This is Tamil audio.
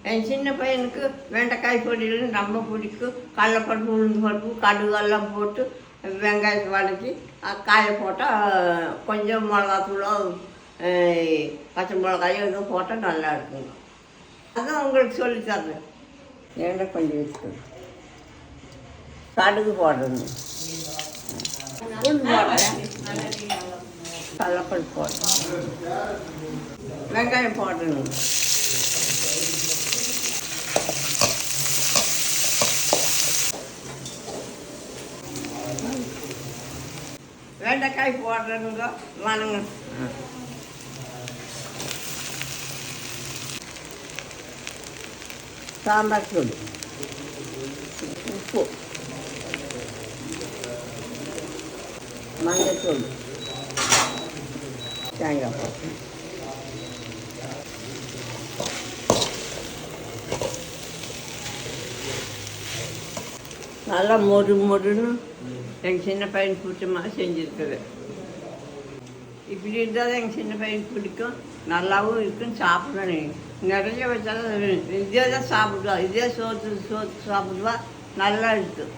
என் சின்ன பையனுக்கு வெண்டைக்காய் பொரியல் ரொம்ப பிடிக்கும். கடலைப்பருப்பு உளுந்து பருப்பு கடுகெல்லாம் போட்டு வெங்காயத்தை வதக்கி காயை போட்டால் கொஞ்சம் மிளகாத்தூளோ பச்சை மிளகாயோ எதுவும் போட்டால் நல்லா இருக்குங்க. அதான் உங்களுக்கு சொல்லித்தரேன். எண்ணெய் கொஞ்சம் வச்சுக்கணும். கடுகு போடணும், உளுந்து போடுறேன், கடலைப்பருப்பு போடணும், வெங்காயம் போடணும். வெண்டைக்காய் போடுறதுங்க வணங்க. சாம்பார் தூள், உப்பு, மஞ்சத்தூள், தேங்காய் போட்டு நல்லா மொறுன்னு எங்கள் சின்ன பையன் பிடிச்சமாக செஞ்சுருக்குது. இப்படி இருந்தால் தான் எங்கள் சின்ன பையனுக்கு பிடிக்கும், நல்லாவும் இருக்கும், சாப்பிடணும். நிறைய வச்சாலும் இதே தான் சாப்பிடுவா, இதே சோத்து சாப்பிடுவா, நல்லா இருக்குது.